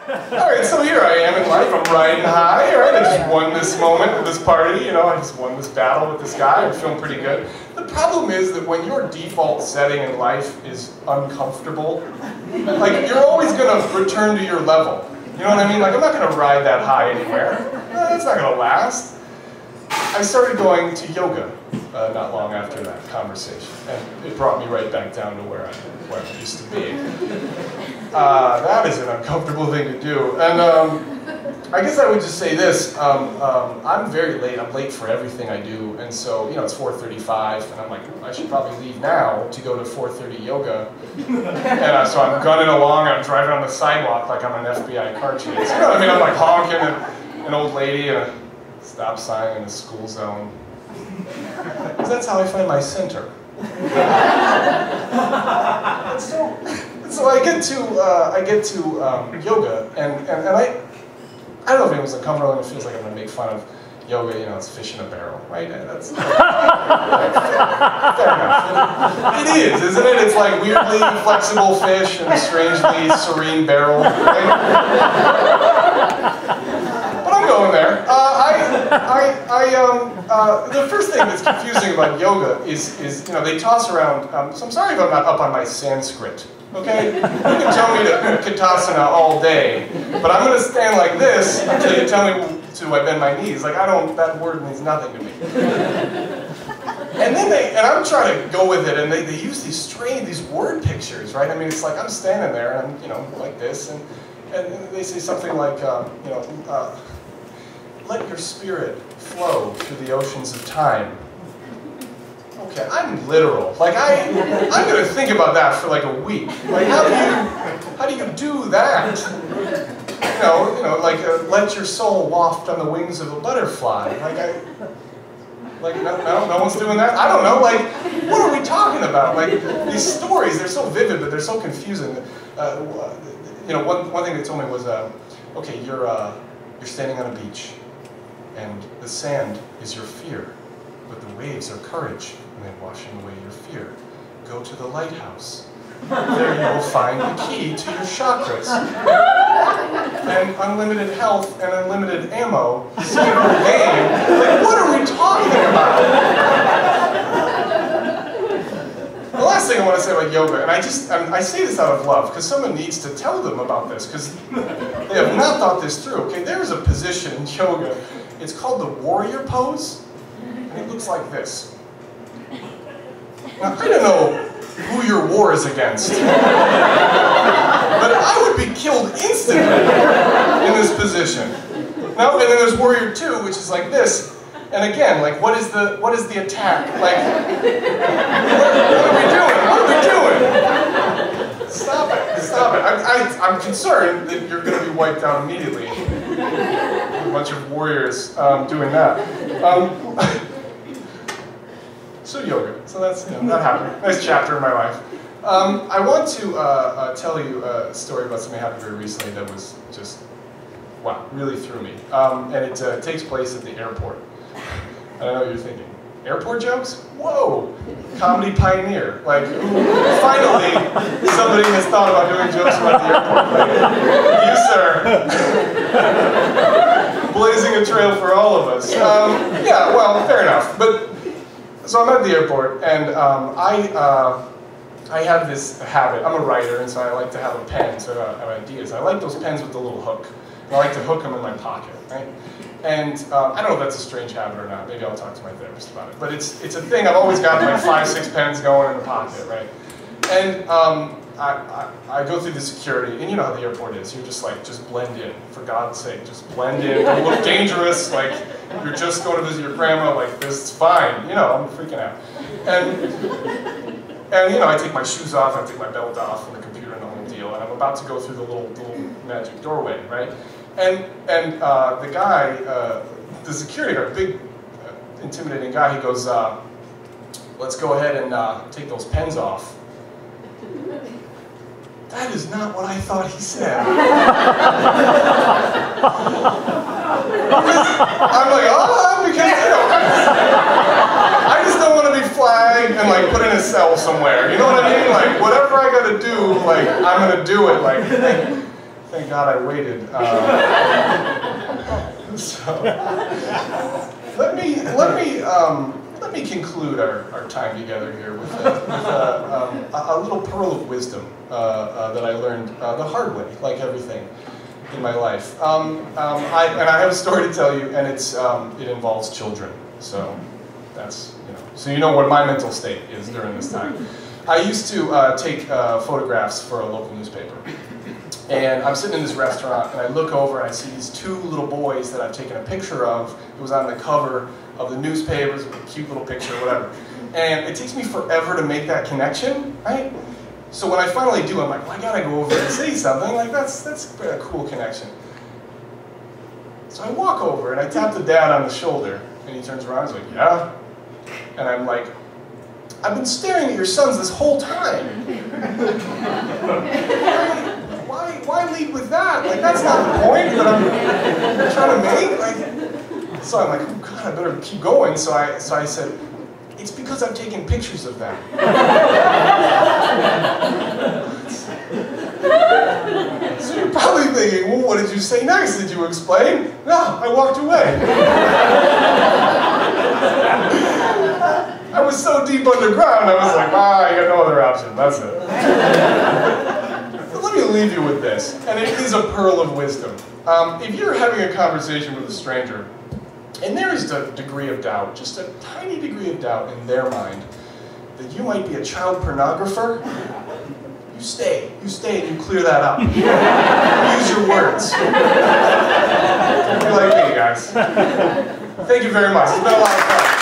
Alright, so here I am in life, I'm riding high, right? I just won this moment at this party, you know, I just won this battle with this guy, I'm feeling pretty good. The problem is that when your default setting in life is uncomfortable, like, you're always going to return to your level. You know what I mean? Like, I'm not going to ride that high anywhere. That's not going to last. I started going to yoga not long after that conversation, and it brought me right back down to where I used to be. That is an uncomfortable thing to do. And I guess I would just say this, I'm very late, I'm late for everything I do, and so, you know, it's 4:35, and I'm like, I should probably leave now to go to 4:30 yoga. And so I'm gunning along, I'm driving on the sidewalk like I'm an FBI car chase. You know what I mean? I'm like honking at an old lady in a stop sign in a school zone. Because that's how I find my center. And so I get to yoga, and I don't know if anyone's uncomfortable and it feels like I'm going to make fun of yoga, you know, it's fish in a barrel, right? That's fair enough. It is, isn't it? It's like weirdly flexible fish and strangely serene barrel, right? But I'm going there. The first thing that's confusing about yoga is you know, they toss around, so I'm sorry if I'm not up on my Sanskrit. Okay? You can tell me to Katasana all day, but I'm going to stand like this until you tell me to I bend my knees. Like, that word means nothing to me. And then I'm trying to go with it, and they use these word pictures, right? I mean, it's like I'm standing there, and I'm, you know, like this, and they say something like, you know, let your spirit flow through the oceans of time. Okay, I'm literal. Like, I'm going to think about that for like a week. Like, how do you do that? You know, like let your soul waft on the wings of a butterfly. Like no one's doing that. I don't know. Like, what are we talking about? Like, these stories, they're so vivid, but they're so confusing. You know, one thing they told me was, okay, you're standing on a beach, and the sand is your fear, but the waves are courage. And then washing away your fear. Go to the lighthouse. There you will find the key to your chakras. And unlimited health and unlimited ammo. Single game. Like, what are we talking about? The last thing I want to say about yoga, and I say this out of love, because someone needs to tell them about this, because they have not thought this through. Okay, there is a position in yoga. It's called the warrior pose, and it looks like this. Now, I don't know who your war is against, but I would be killed instantly in this position. Now, and then there's Warrior 2, which is like this, and again, like, what is the attack? Like, what are we doing? What are we doing? Stop it! I'm concerned that you're going to be wiped out immediately. A bunch of warriors doing that. So yoga. So that's, you know, that happened. Nice chapter in my life. I want to tell you a story about something that happened very recently that was just, wow, really threw me. And it takes place at the airport. I know what you're thinking. Airport jokes? Whoa! Comedy pioneer. Like, finally, somebody has thought about doing jokes about the airport. Like, you, sir. Blazing a trail for all of us. Yeah, well, fair enough. But so I'm at the airport, and I have this habit. I'm a writer, and so I like to have a pen, so I have ideas. I like those pens with the little hook. I like to hook them in my pocket, right? And I don't know if that's a strange habit or not. Maybe I'll talk to my therapist about it. But it's a thing. I've always got like 5-6 pens going in the pocket, right? And I go through the security, and you know how the airport is. You're just like, just blend in, for God's sake, just blend in. Don't look dangerous. Like, you're just going to visit your grandma. Like, this is fine. You know, I'm freaking out. And you know, I take my shoes off, I take my belt off, and the computer and the whole deal. And I'm about to go through the little magic doorway, right? And the guy, the security guard, big, intimidating guy, he goes, let's go ahead and take those pens off. That is not what I thought he said. I'm like, oh, because, you know, I just don't want to be flagged and like put in a cell somewhere. You know what I mean? Like, whatever I gotta do, like, I'm gonna do it. Like, thank thank God I waited. So let me conclude our time together here with a little pearl of wisdom that I learned the hard way, like everything in my life. And I have a story to tell you, and it involves children. So that's, so you know what my mental state is during this time. I used to take photographs for a local newspaper. And I'm sitting in this restaurant, and I look over, and I see these two little boys that I've taken a picture of. It was on the cover of the newspaper, it was a cute little picture, whatever. And it takes me forever to make that connection, right? So when I finally do, I'm like, well, I gotta go over and say something. Like, that's a cool connection. So I walk over, and I tap the dad on the shoulder, and he turns around, and he's like, yeah? And I'm like, I've been staring at your sons this whole time. Why lead with that? Like, that's not the point that I'm trying to make. Like, so I'm like, oh God, I better keep going. So I said, it's because I've taken pictures of them. So you're probably thinking, well, what did you say next? Did you explain? No, I walked away. I was so deep underground, I was like, I got no other option, that's it. But let me leave you with this, and it is a pearl of wisdom. If you're having a conversation with a stranger, and there is a degree of doubt, just a tiny degree of doubt in their mind, that you might be a child pornographer, you stay and you clear that up. Use your words. Don't be like me, guys. Thank you very much. It's been a lot of fun.